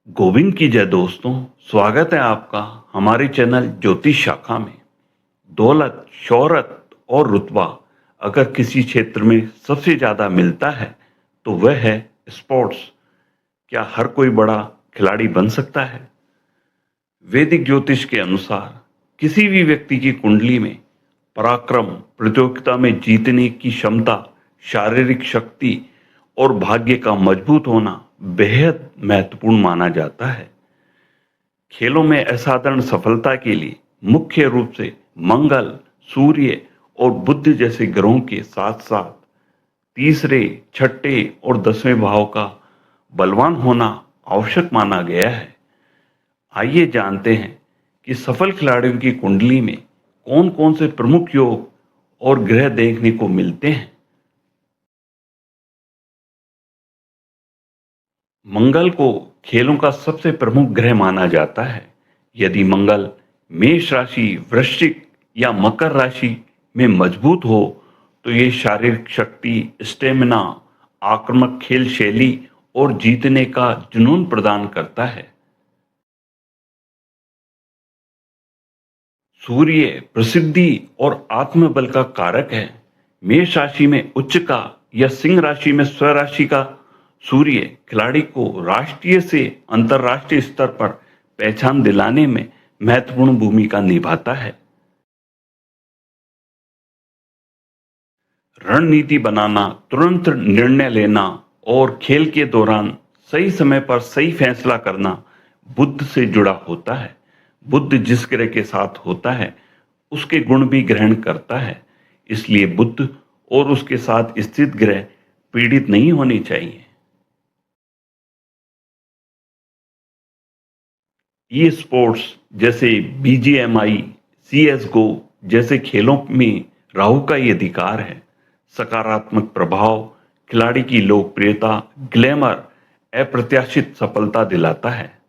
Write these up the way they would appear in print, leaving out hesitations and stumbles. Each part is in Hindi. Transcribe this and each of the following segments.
गोविंद की जय दोस्तों। स्वागत है आपका हमारे चैनल ज्योतिष शाखा में। दौलत, शोहरत और रुतबा अगर किसी क्षेत्र में सबसे ज्यादा मिलता है तो वह है स्पोर्ट्स। क्या हर कोई बड़ा खिलाड़ी बन सकता है? वैदिक ज्योतिष के अनुसार किसी भी व्यक्ति की कुंडली में पराक्रम, प्रतियोगिता में जीतने की क्षमता, शारीरिक शक्ति और भाग्य का मजबूत होना बेहद महत्वपूर्ण माना जाता है। खेलों में असाधारण सफलता के लिए मुख्य रूप से मंगल, सूर्य और बुध जैसे ग्रहों के साथ साथ तीसरे, छठे और 10वें भाव का बलवान होना आवश्यक माना गया है। आइए जानते हैं कि सफल खिलाड़ियों की कुंडली में कौन-कौन से प्रमुख योग और ग्रह देखने को मिलते हैं। मंगल को खेलों का सबसे प्रमुख ग्रह माना जाता है। यदि मंगल मेष राशि, वृश्चिक या मकर राशि में मजबूत हो तो ये शारीरिक शक्ति, स्टेमिना, आक्रामक खेल शैली और जीतने का जुनून प्रदान करता है। सूर्य प्रसिद्धि और आत्मबल का कारक है। मेष राशि में उच्च का या सिंह राशि में स्वराशि का सूर्य खिलाड़ी को राष्ट्रीय से अंतरराष्ट्रीय स्तर पर पहचान दिलाने में महत्वपूर्ण भूमिका निभाता है। रणनीति बनाना, तुरंत निर्णय लेना और खेल के दौरान सही समय पर सही फैसला करना बुद्ध से जुड़ा होता है। बुद्ध जिस ग्रह के साथ होता है उसके गुण भी ग्रहण करता है। इसलिए बुद्ध और उसके साथ स्थित ग्रह पीड़ित नहीं होने चाहिए। ई स्पोर्ट्स जैसे बीजीएमआई, सीएसगो जैसे खेलों में राहु का ये अधिकार है। सकारात्मक प्रभाव, खिलाड़ी की लोकप्रियता, ग्लैमर, अप्रत्याशित सफलता दिलाता है।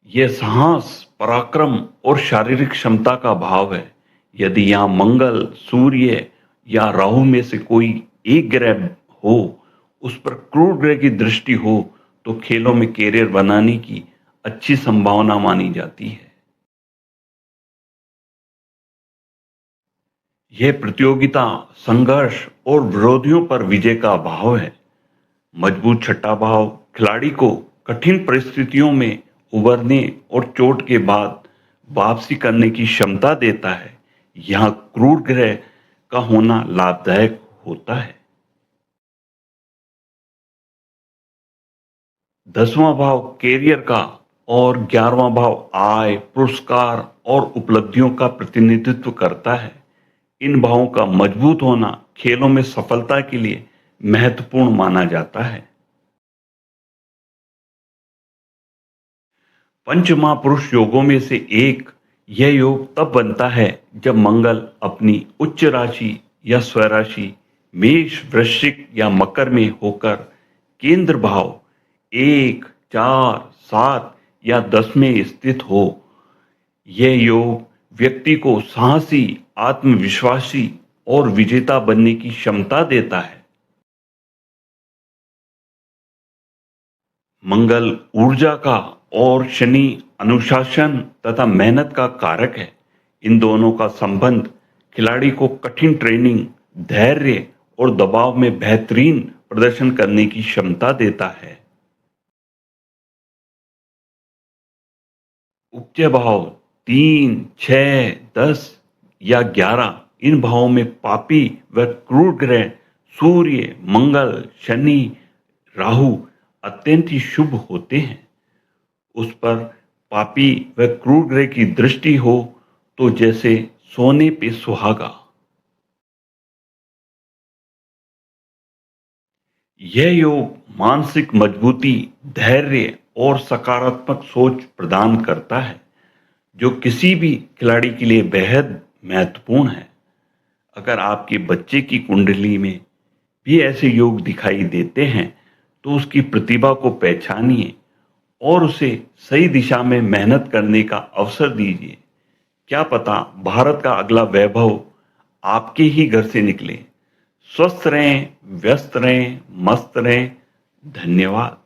यह साहस, पराक्रम और शारीरिक क्षमता का भाव है। यदि यहाँ मंगल, सूर्य या राहु में से कोई एक ग्रह हो, उस पर क्रूर ग्रह की दृष्टि हो तो खेलों में कैरियर बनाने की अच्छी संभावना मानी जाती है। यह प्रतियोगिता, संघर्ष और विरोधियों पर विजय का भाव है। मजबूत छठा भाव खिलाड़ी को कठिन परिस्थितियों में उबरने और चोट के बाद वापसी करने की क्षमता देता है। यहाँ क्रूर ग्रह का होना लाभदायक होता है। 10वां भाव कैरियर का और 11वां भाव आय, पुरस्कार और उपलब्धियों का प्रतिनिधित्व करता है। इन भावों का मजबूत होना खेलों में सफलता के लिए महत्वपूर्ण माना जाता है। पंच महापुरुष योगों में से एक यह योग तब बनता है जब मंगल अपनी उच्च राशि या स्वराशि मेष, वृश्चिक या मकर में होकर केंद्र भाव 1, 4, 7 या 10 में स्थित हो। यह योग व्यक्ति को साहसी, आत्मविश्वासी और विजेता बनने की क्षमता देता है। मंगल ऊर्जा का और शनि अनुशासन तथा मेहनत का कारक है। इन दोनों का संबंध खिलाड़ी को कठिन ट्रेनिंग, धैर्य और दबाव में बेहतरीन प्रदर्शन करने की क्षमता देता है। उच्च भाव 3, 6, 10 या 11 इन भावों में पापी व क्रूर ग्रह सूर्य, मंगल, शनि, राहु अत्यंत ही शुभ होते हैं। उस पर पापी व क्रूर ग्रह की दृष्टि हो तो जैसे सोने पे सुहागा। यह योग मानसिक मजबूती, धैर्य और सकारात्मक सोच प्रदान करता है, जो किसी भी खिलाड़ी के लिए बेहद महत्वपूर्ण है। अगर आपके बच्चे की कुंडली में भी ऐसे योग दिखाई देते हैं तो उसकी प्रतिभा को पहचानिए और उसे सही दिशा में मेहनत करने का अवसर दीजिए। क्या पता भारत का अगला वैभव आपके ही घर से निकले। स्वस्थ रहें, व्यस्त रहें, मस्त रहें। धन्यवाद।